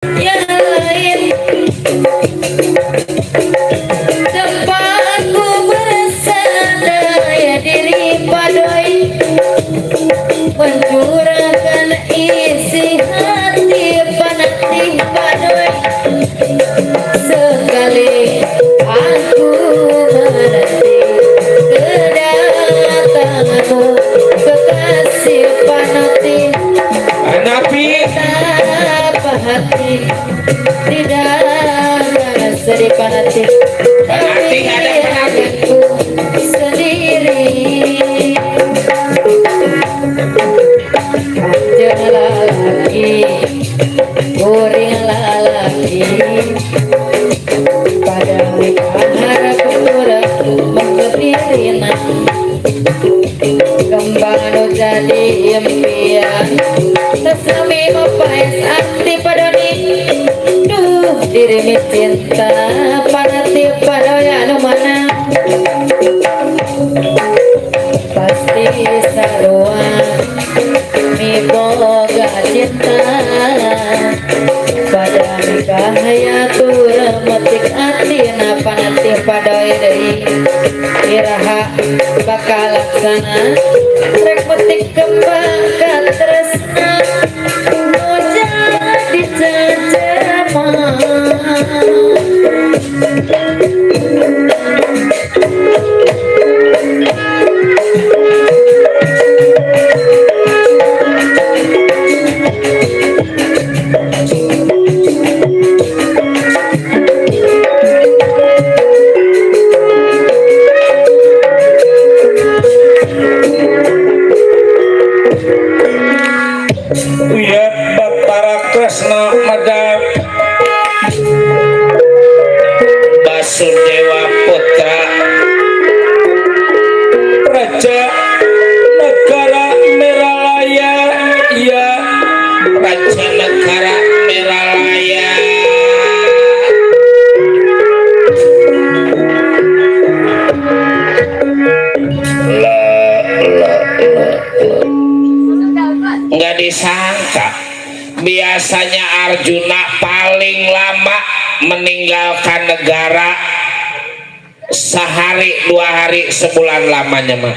yang lain tempatku bersandar diri padoi mencurahkan isi hati panati padoi sekali aku menanti kedatanganmu kekasih panati Nabi apa hati tidak sedih panati Panati ada panati aku sendiri jangan lagi uring lalaki pada harap kurang mengetirina kembang no jadi impian sesami mopais akti padoni duh dirimi cinta panati padoya nu mana pasti sarua mi boga cinta pada mikahaya turun metik atina panati padoy deui iraha bakal laksana rek metik kembang ka tresna nu jadi cacema Uya Batara Kresna Madap Basudewa Putra Raja Negara Meralaya ya Raja Negara Meralaya nggak disangka biasanya Arjuna paling lama meninggalkan negara sehari 2 hari sebulan lamanya mah,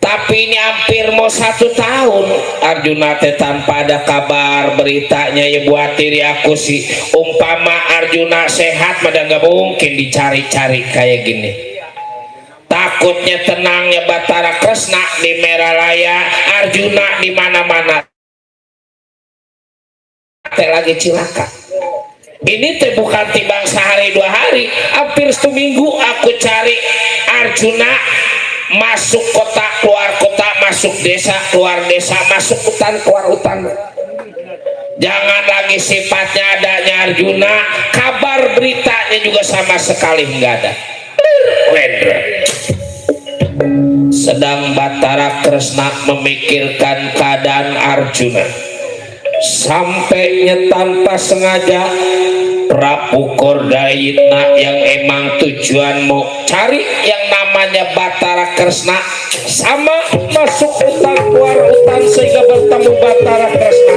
tapi ini hampir mau 1 tahun Arjuna teh tanpa ada kabar beritanya ya buat diri aku sih umpama Arjuna sehat mah nggak mungkin dicari-cari kayak gini. Takutnya tenangnya Batara Kresna di Meralaya, Arjuna di mana-mana teh lagi cilaka. Ini teh bukan timbang sehari 2 hari, hampir 1 minggu aku cari Arjuna masuk kota keluar kota, masuk desa keluar desa, masuk hutan keluar hutan. Jangan lagi sifatnya adanya Arjuna, kabar beritanya juga sama sekali nggak ada. Sedang Batara Kresna memikirkan keadaan Arjuna, sampainya tanpa sengaja Prabu Kordayitna yang emang tujuan mau cari yang namanya Batara Kresna sama masuk hutan keluar hutan sehingga bertemu Batara Kresna.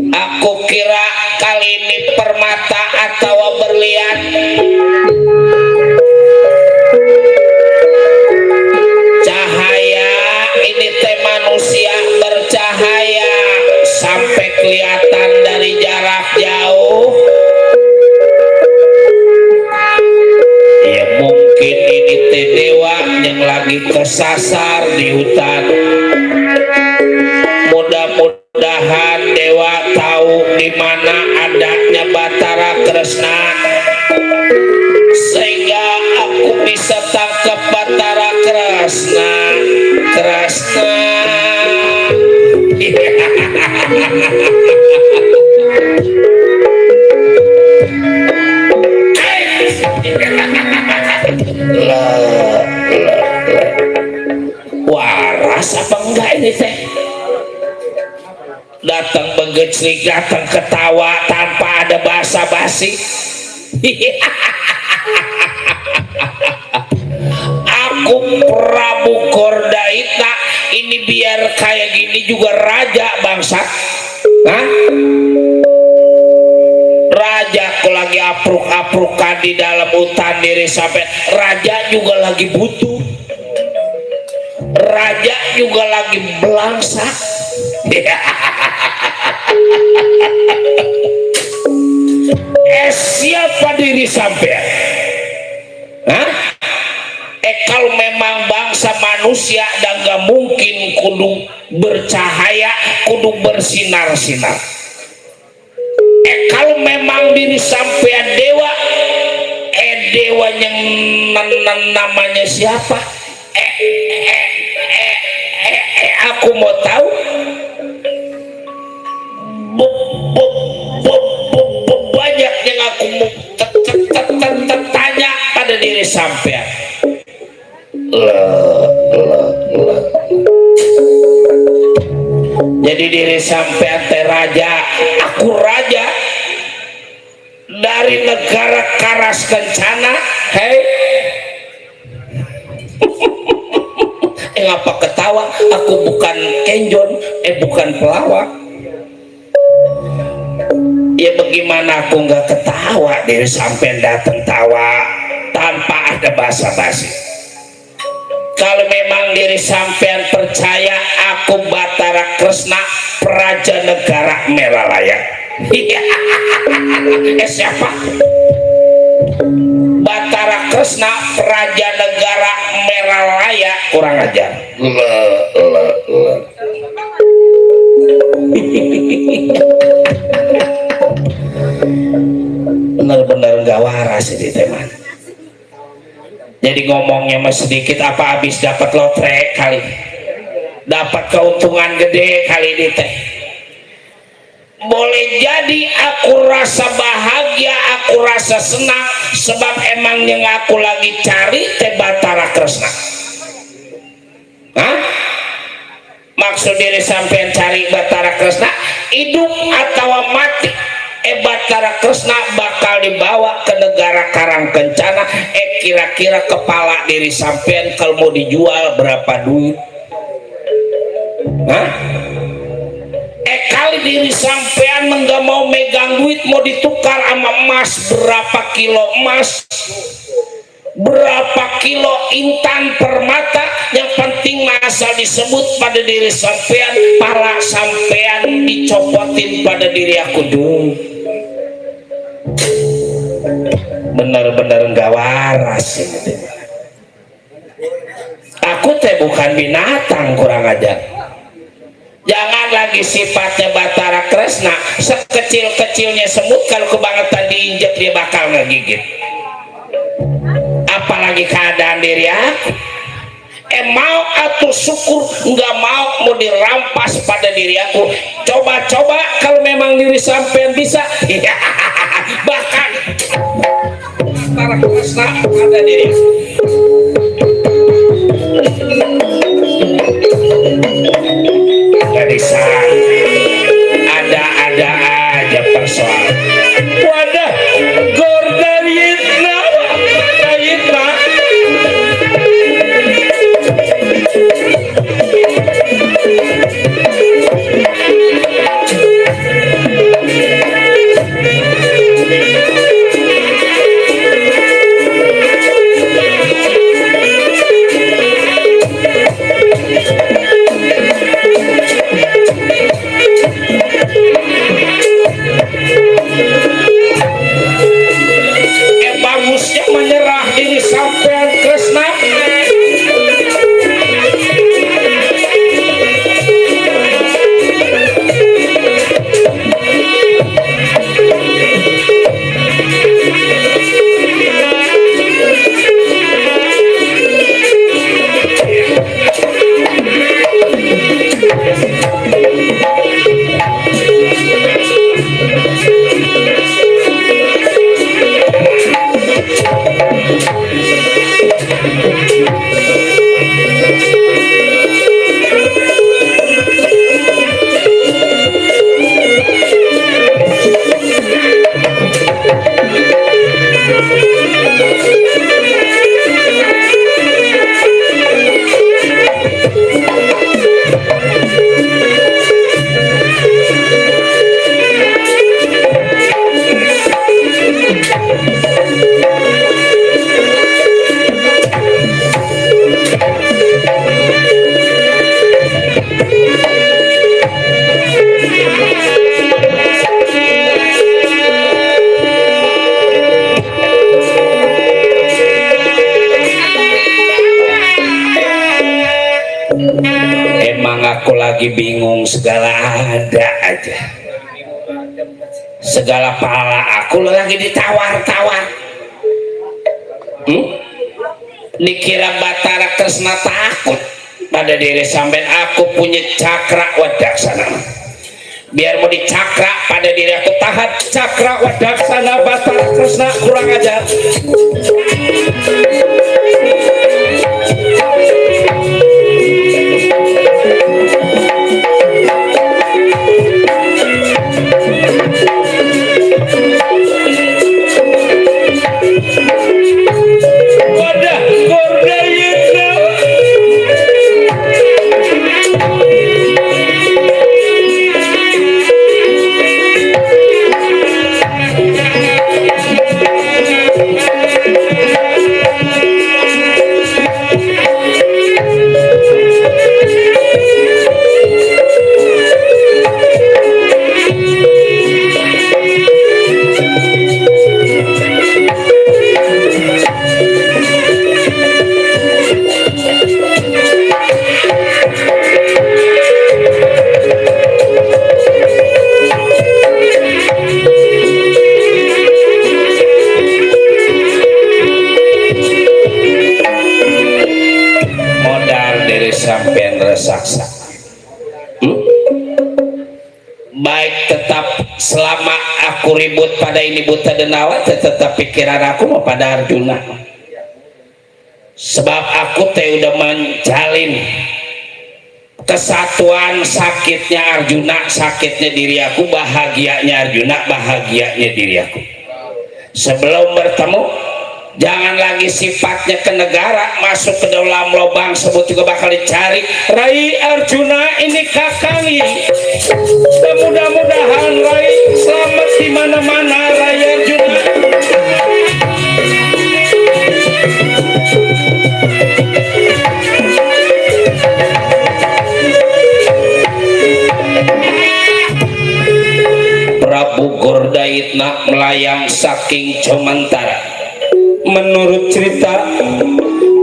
Aku kira kali ini permata atau berlian, cahaya ini teh manusia bercahaya sampai kelihatan dari jarak jauh. Ya mungkin ini teh dewa yang lagi kesasar di hutan. Mudah-mudahan dewa tahu di mana adanya Batara Kresna sehingga aku bisa tangkap Batara Kresna. Waras jelas apa enggak ini teh? Datang begeclik, datang ketawa tanpa ada basa-basi. Aku Prabu Gordaita ini biar kayak gini juga raja bangsa. Hah? Raja aku lagi apruk-aprukan di dalam hutan diri sampai raja juga lagi butuh. Raja juga lagi belangsa. Siapa diri sampean? Hah? Kalau memang bangsa manusia dan gak mungkin kudu bercahaya, kudu bersinar-sinar. Kalau memang diri sampean dewa, dewa yang namanya siapa? Aku mau tahu. Banyak yang aku mau tanya pada diri sampean. Jadi diri sampean teh raja, aku raja dari negara Karas Kencana. Hei, ngapa ketawa? Aku bukan kenjon, bukan pelawak. Ya bagaimana aku nggak ketawa diri sampean datang tawa tanpa ada basa-basi. Kalau memang diri sampean percaya aku Batara Kresna Praja Negara Meralaya. Siapa? Batara Kresna Praja Negara Meralaya, kurang ajar. Benar-benar gak waras ini teman. Jadi ngomongnya mas sedikit apa habis dapat lotre kali, dapat keuntungan gede kali ini teh. Boleh jadi aku rasa bahagia, aku rasa senang sebab emang yang aku lagi cari teh Batara Kresna. Hah? Maksud diri sampean cari Batara Kresna hidup atau mati? Batara Kresna bakal dibawa ke negara Karang Kencana. Kira-kira kepala diri sampean kalau mau dijual berapa duit? Hah? Kali diri sampean nggak mau megang duit, mau ditukar sama emas, berapa kilo emas, berapa kilo intan permata, yang penting asal disebut pada diri sampean, pala sampean dicopotin pada diri aku dulu. Benar-benar nggak waras ini. Aku teh bukan binatang, kurang ajar. Jangan lagi sifatnya Batara Kresna, sekecil-kecilnya semut kalau kebangetan diinjek dia bakal ngegigit. Apalagi keadaan diri aku. Mau atau syukur nggak mau dirampas pada diri aku. Coba-coba kalau memang diri sampean bisa, bahkan Batara Kresna pada diri. Dari sana ada aja persoalan. Wadah, Gordaita, Daita. Emang aku lagi bingung, segala ada aja, segala pala aku lagi ditawar-tawar. Dikira Batara Kresna takut pada diri sampai aku punya cakra wadaksana. Biar mau dicakra pada diri aku tahan cakra wadaksana Batara Kresna kurang ajar. Wadah Gordayana sampean resaksa. Baik, tetap selama aku ribut pada ini buta denawa, tetap pikiran aku mau pada Arjuna. Sebab aku teh udah menjalin kesatuan, sakitnya Arjuna, sakitnya diri aku, bahagianya Arjuna, bahagianya diri aku. Sebelum bertemu, jangan lagi sifatnya ke negara, masuk ke dalam lubang sebut juga bakal dicari. Rai Arjuna ini kakangi, dan mudah-mudahan Rai selamat di mana-mana. Rai Arjuna, Prabu Gordaitna melayang saking Comantara. Menurut cerita,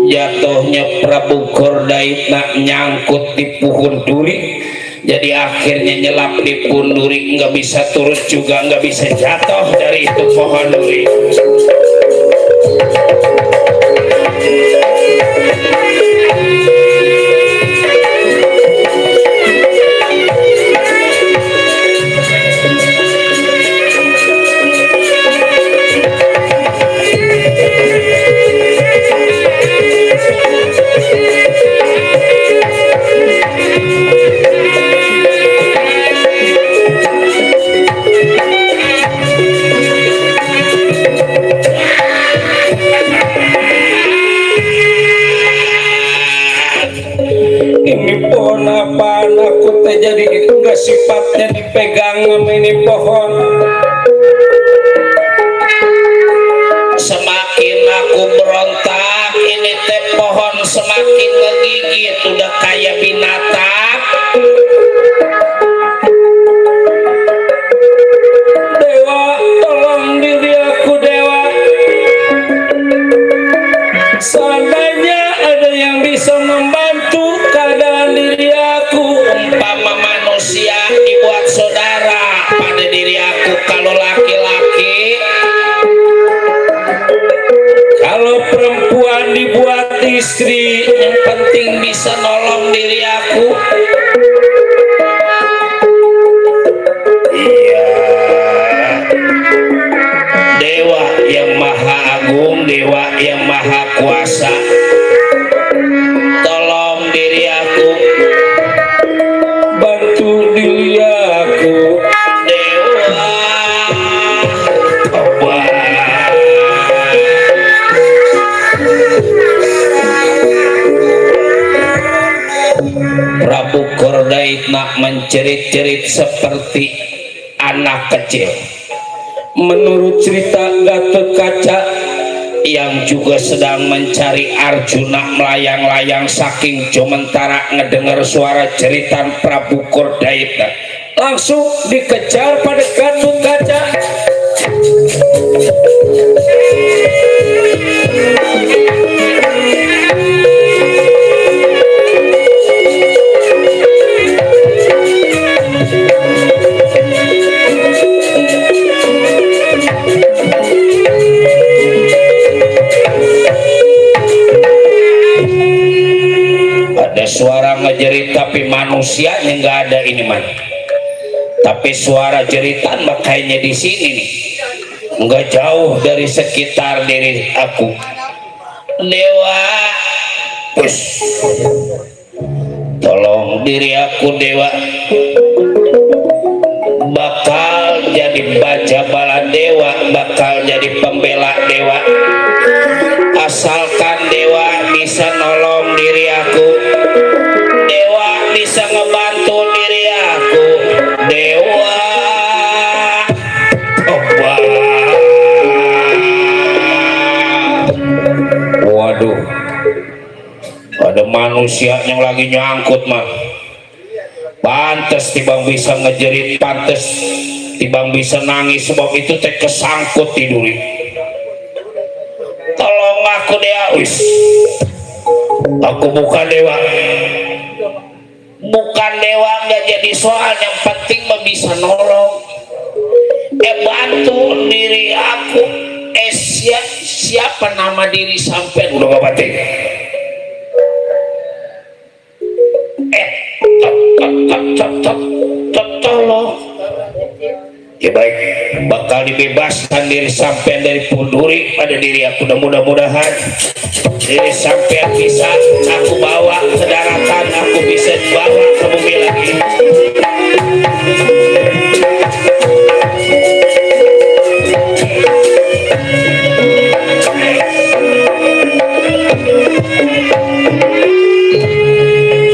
jatuhnya Prabu Gordaitna nyangkut di pohon duri, jadi akhirnya nyelap di pohon duri, nggak bisa turun juga nggak bisa jatuh dari itu pohon duri. Jadi itu gak sifatnya dipegang sama ini pohon. Semakin aku berontak, ini teh pohon semakin ngegigit, udah kayak binatang. Dewa, tolong diri aku Dewa. Seandainya ada yang bisa membantu keadaan diri aku, umpama manusia dibuat saudara pada diri aku, kalau laki-laki, kalau perempuan dibuat istri, yang penting bisa nolong diri aku. Iya, Dewa yang maha agung, Dewa yang maha kuasa, tolong diri aku, bantu diri aku Dewa. Prabu Gordaitna mencerit-cerit seperti anak kecil. Menurut cerita Gatotkaca yang juga sedang mencari Arjuna melayang-layang saking Comantara, ngedengar suara jeritan Prabu Gordaitna, langsung dikejar pada Gatotkaca. manusianya nggak ada ini man, tapi suara jeritan makanya di sini nih, nggak jauh dari sekitar diri aku. Dewa, push, tolong diri aku Dewa, bakal jadi baca bala Dewa, bakal jadi pembela Dewa, asalkan Dewa bisa nolong diri aku, Dewa bisa ngebantu diri aku, Dewa. Oh, waduh, ada manusia yang lagi nyangkut mah. Pantes tibang bisa ngejerit, pantes tibang bisa nangis, sebab itu teh kesangkut tiduri. Tolong aku Dewa, wis. Aku bukan Dewa, bukan Dewa, nggak jadi soal, yang penting mah bisa nolong, bantu diri aku. Siapa nama diri sampai udah gak batik. Tolong ya, baik, bakal dibebaskan diri sampean dari punduri pada diri aku, dan mudah-mudahan diri sampean bisa aku bawa ke daratan, aku bisa bawa ke bumi lagi.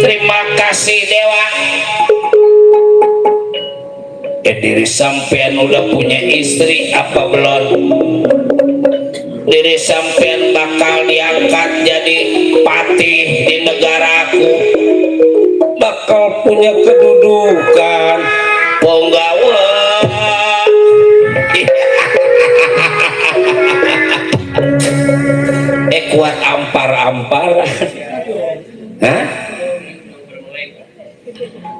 Terima kasih Dewa. Diri sampean udah punya istri apa belum? Diri sampean bakal diangkat jadi patih di negaraku, bakal punya kedudukan penggawa. Kuat ampar-amparan. Hah?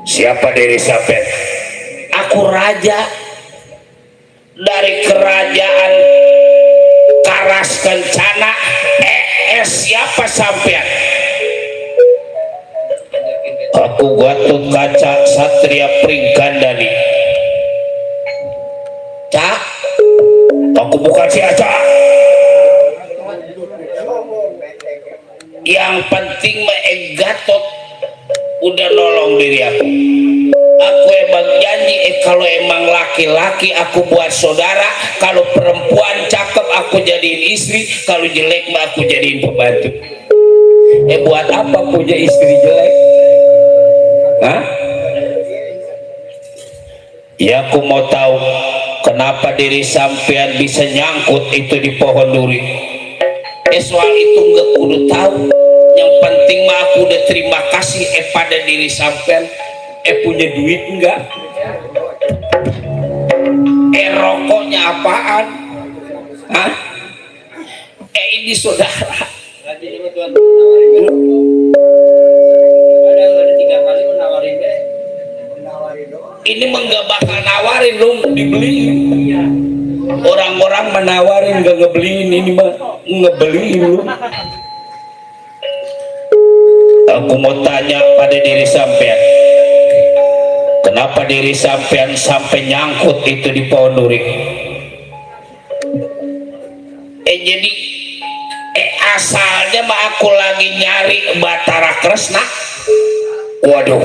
Siapa diri sampean? Aku raja dari kerajaan Karas Kencana. Siapa sampean? Aku Gatot Kaca Satria Pringgandani. Cak, aku bukan si Aca. Yang penting Gatot udah nolong diri aku. Aku emang janji, kalau emang laki-laki aku buat saudara, kalau perempuan cakep aku jadiin istri, kalau jelek mah aku jadiin pembantu. Buat apa punya istri jelek? Hah? Ya aku mau tahu kenapa diri sampean bisa nyangkut itu di pohon duri. Soal itu nggak kudu tahu. Yang penting mah aku udah terima kasih pada diri sampean. Punya duit enggak? Rokoknya apaan? Hah? Ini saudara. Ini mah nggak bakal nawarin, lu dibeliin. Orang-orang menawarin nggak ngebeliin, ini mah ngebeliin lu. Aku mau tanya pada diri sampean, kenapa diri sampean sampai nyangkut itu di pohon duri? Jadi asalnya mah aku lagi nyari Batara Kresna. Waduh,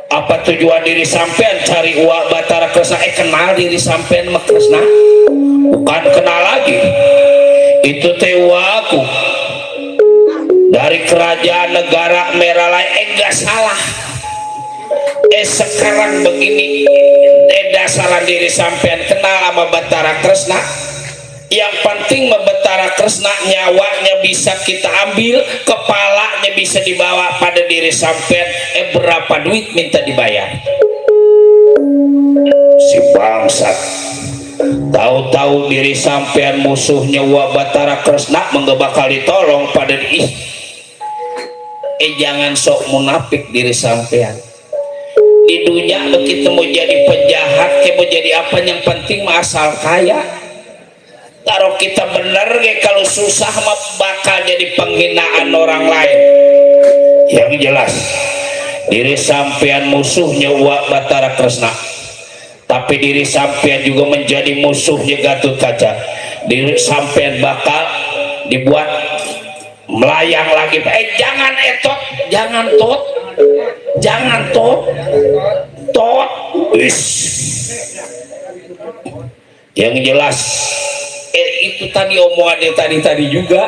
apa tujuan diri sampean cari uang Batara Kresna? Kenal diri sampean sama Kresna? Bukan kenal lagi, itu tewa aku dari kerajaan negara Meralai. Enggak salah. Sekarang begini, dasaran diri sampean kenal sama Batara Kresna. Yang penting Batara Kresna nyawanya bisa kita ambil, kepalanya bisa dibawa pada diri sampean. Berapa duit minta dibayar? Si bangsat tahu-tahu diri sampean musuhnya Batara Kresna, nggak bakal ditolong pada diri. Jangan sok munafik diri sampean. Di dunia begitu mau jadi penjahat, mau jadi apa, yang penting mah asal kaya. Taruh kita bener kalau susah mah bakal jadi penghinaan orang lain. yang jelas diri sampean musuhnya Wak Batara Kresna, tapi diri sampean juga menjadi musuhnya Gatot Kaca. Diri sampean bakal dibuat melayang lagi. Jangan etot, jangan tot, jangan tot, tot. Yang jelas itu tadi omongannya tadi juga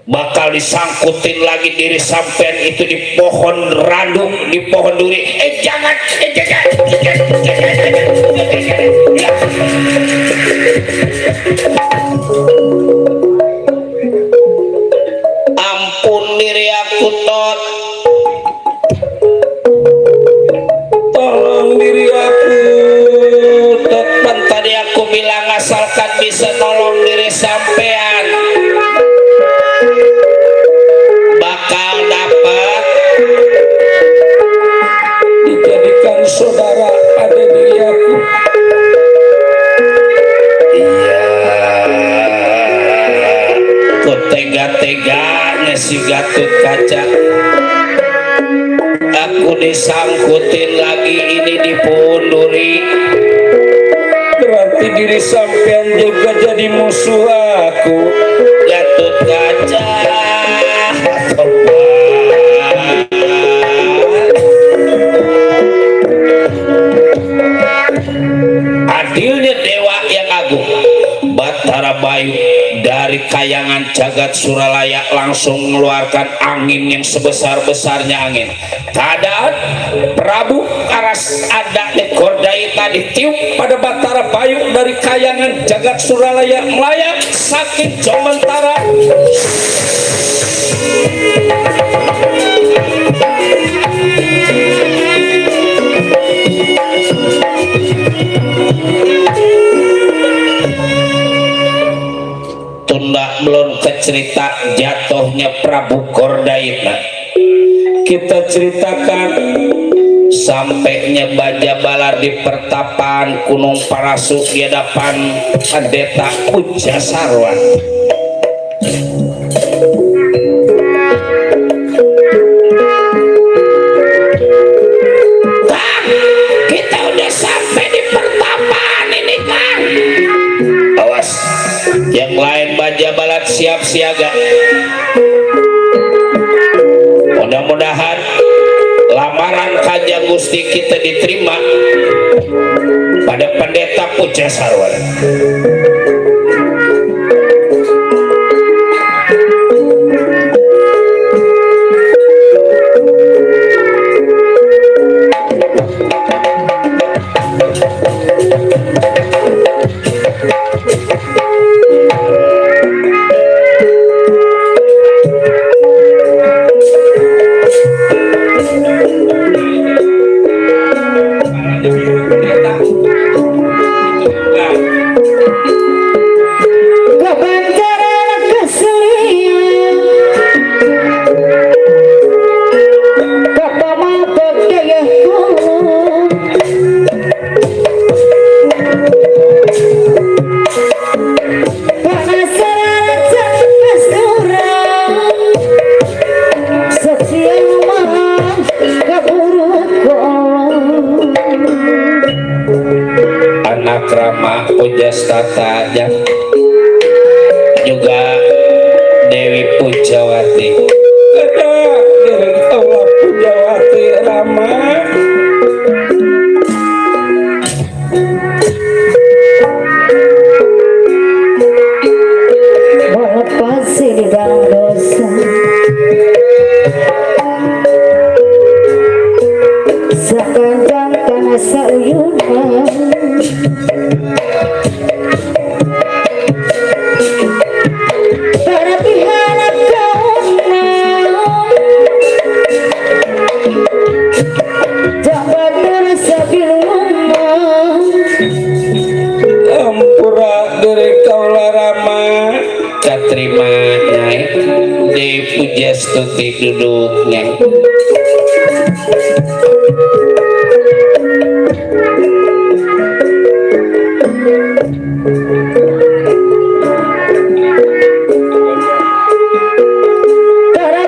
bakal disangkutin lagi diri sampean itu di pohon randu, di pohon duri. Jangan. Ampun diri aku tot, tolong diri aku tot. Kan tadi aku bilang asalkan bisa nolong diri sampean bakal dapat dijadikan saudara pada diri aku. Iya, kok tega-teganya si Gatot Kaca. Aku disangkutin lagi ini di punduri, berarti diri sampean juga jadi musuh aku. Gatot Kaca, adilnya dewa yang agung Batara Bayu dari kayangan jagat Suralaya langsung mengeluarkan angin yang sebesar-besarnya angin. Keadaan Prabu Aras ada ekor dai tadi tiup pada Batara Bayu dari kayangan jagat Suralaya melayang sakit jomentara. Tunda belum ke cerita jatuhnya Prabu Kordaitna. Kita ceritakan sampainya Baja Balar di pertapaan Gunung Parasuk di hadapan Pendeta Puja Sarwan. Kang, kita udah sampai di pertapaan ini, Kang. Awas, yang lain Baja Balat siap siaga. Mudah-mudahan lamaran Kanjeng Gusti kita diterima pada Pendeta Puja Sarwan. Pujastata juga Dewi Pujawati. Ada Dewi Allah Pujawati Rama. Melepasi di dalam dosa, sepanjang tanah sauyunan. Terima Nyai di Puja Stuti duduk Nyai. Para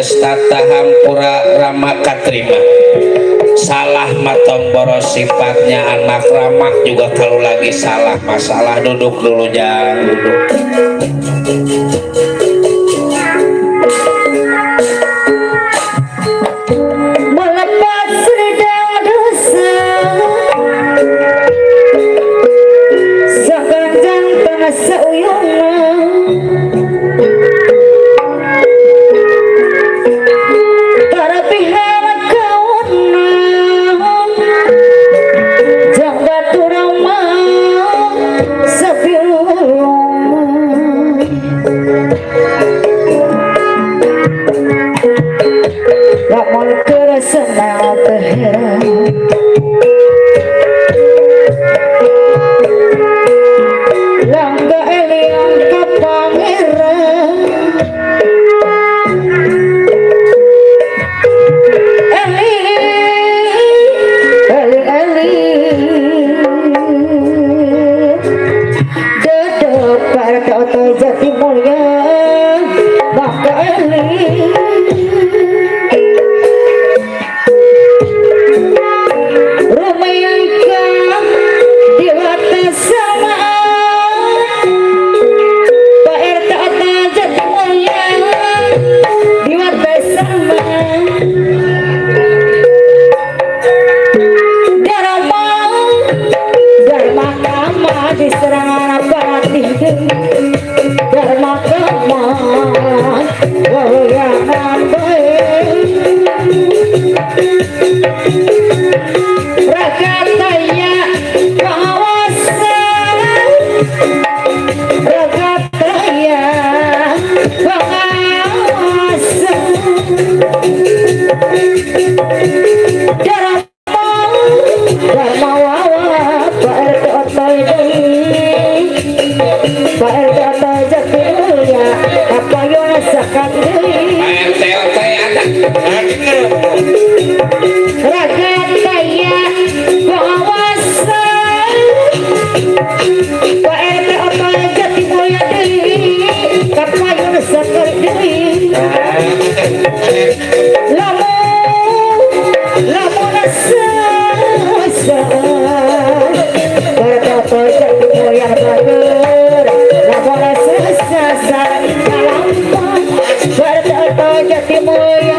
geus tata hampura rama katrima salah matong boros sifatnya anak ramah juga kalau lagi salah masalah duduk dulu jangan duduk melepas redang dosa seganjang tanah seuyungan para pihak kawanan jaga turama sabiulun lamun keresna beheran langga eliang ka pangeran eli eli eli dedek para kota jati mulia bangga eli Rumayangka diwata sama Pak RT aja semuanya diwata sama Dharma kama diserang pati Dharma kama wawayangan baik Ragataya kawasan Ragataya kawasan Dharma Dharma wawa Pak RT otoy Pak RT otoy jatuhnya apa yona sakan RT ada Ragataya kawasan Pak RT otoy jati mulia deui apa yona sakan deui lamun asa Pak RT otoy jati mulia bager lamun asa salampan Pak RT otoy jati mulia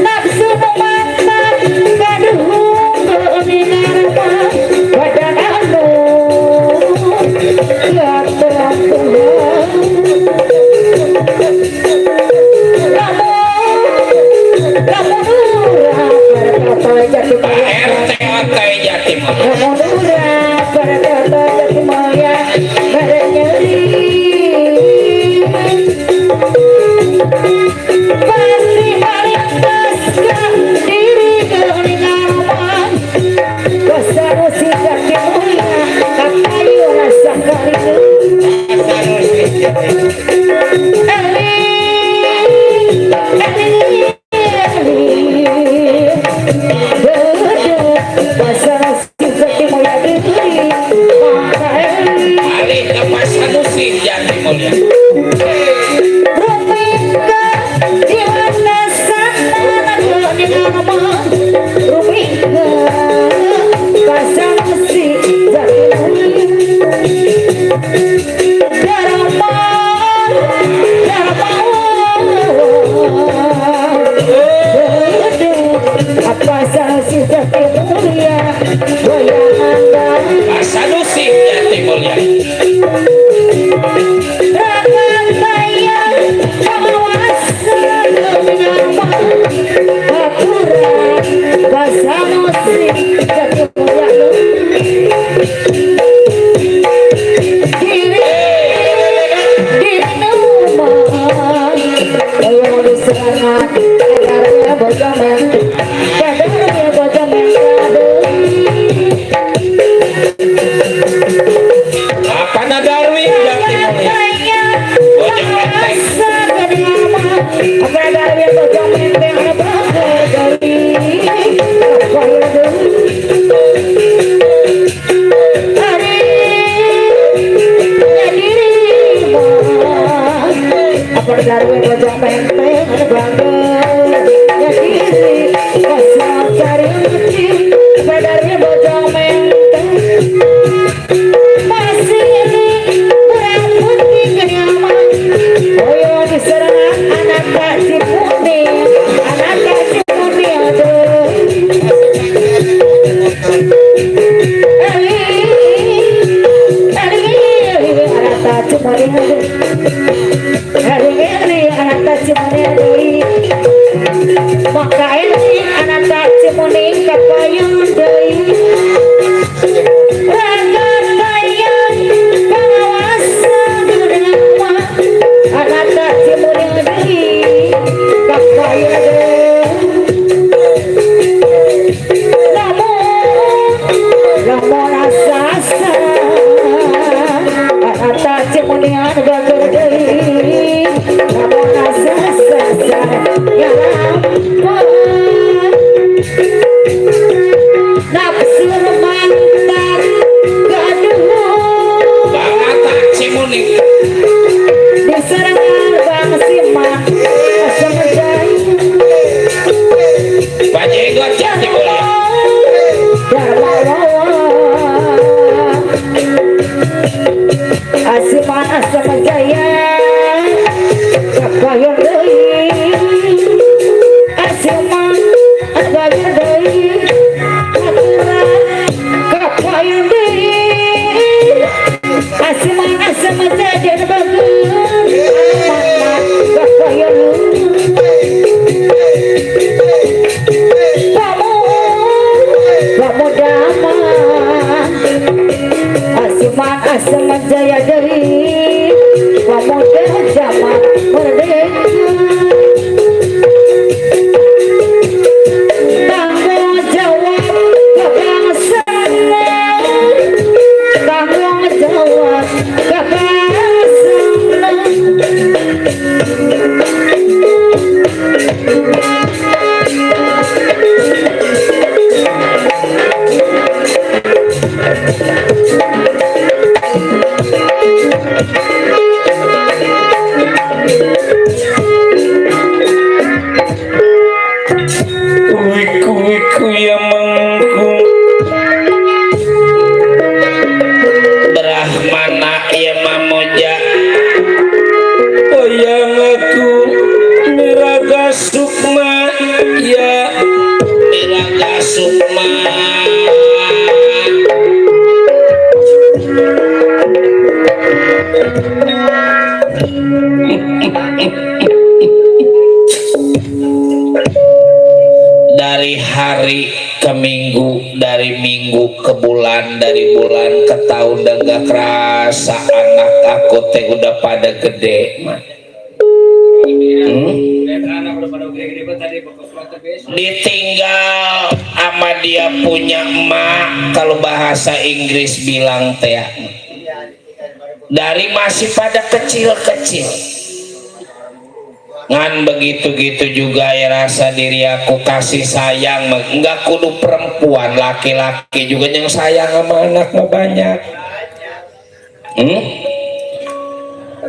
nafsu mantan kaduhung keuninan badan anu ya terang-terang lamun urang pada jati RT otoy Jatimur lamun urang pada jati mulia badan nyeri pasti melintaskan diri keuninan besar musik jati mulia kapayu rasa kali Eli besar musik jati mulia diri maka Eli balik ke Pasanusi Jatimur ya Rumika jiwana sana keuninan Rumika pasang musik jati mulia Dharma Dharma apa sanksi jati mulia goyangan dan Pasanusi Jatimur ya Ragataya kawasan keuninan aturan bahasa musik jati mulia diri numah yang diserangan kadarnya bojamen kadarnya bojamen apa nadarwi Jatimur ya bojong menteng apa dari bojong menteng apa dari apa dari bojong menteng Dari hari ke minggu, dari minggu ke bulan, dari bulan ke tahun, dan gak kerasa anak aku teh udah pada gede mah. Ditinggal sama dia punya emak, kalau bahasa Inggris bilang teh dari masih pada kecil-kecil. Ngan begitu-gitu juga ya rasa diri aku kasih sayang, enggak kudu perempuan, laki-laki juga yang sayang sama anak mah banyak.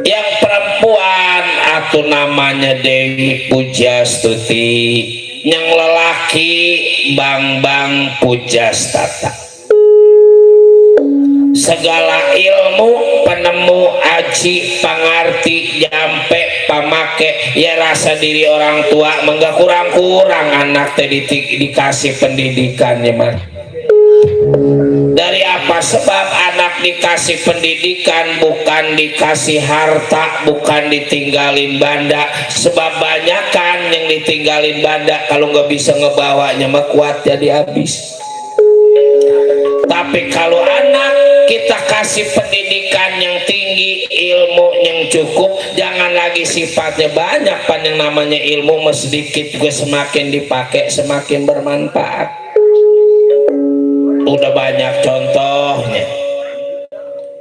Yang perempuan atuh namanya Dewi Pujastuti, yang lelaki Bambang Pujastata. Segala ilmu penemu, aji, pangarti, jampe, pamake, ya rasa diri orang tua menggak kurang-kurang anak teh dikasih pendidikannya mah. Dari apa sebab anak dikasih pendidikan, bukan dikasih harta, bukan ditinggalin banda. Sebab banyak kan yang ditinggalin banda, kalau nggak bisa ngebawanya mah kuat jadi habis. Tapi kalau anak kita kasih pendidikan yang tinggi, ilmu yang cukup, jangan lagi sifatnya banyak, pan yang namanya ilmu mah sedikit juga semakin dipakai semakin bermanfaat. Udah banyak contohnya.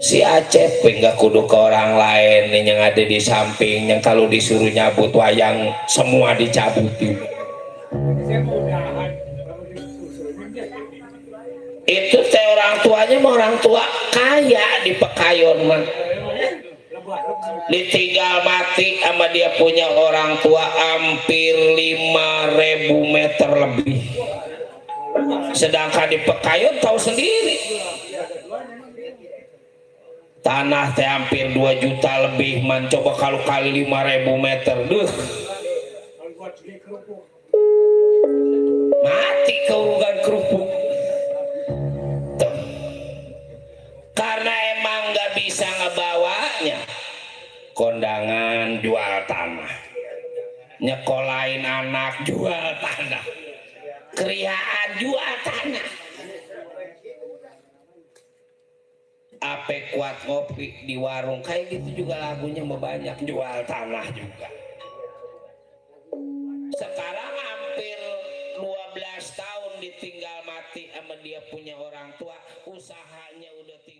Si Acep nggak kudu ke orang lain nih yang ada di samping, yang kalau disuruh nyabut wayang semua dicabutin. Itu teh orang tuanya mah orang tua kaya di Pekayon mah. Ditinggal mati sama dia punya orang tua hampir 5.000 meter lebih. Sedangkan di Pekayon tahu sendiri. Tanah teh hampir 2 juta lebih man, coba kalau kali 5.000 meter. Duh. Mati keurugan kerupuk. Karena emang gak bisa ngebawanya. Kondangan jual tanah, nyekolahin anak jual tanah, kriaan jual tanah. Ape kuat ngopi di warung kayak gitu juga lagunya banyak jual tanah juga. sekarang hampir 12 tahun ditinggal mati sama dia punya orang tua, usahanya udah tinggal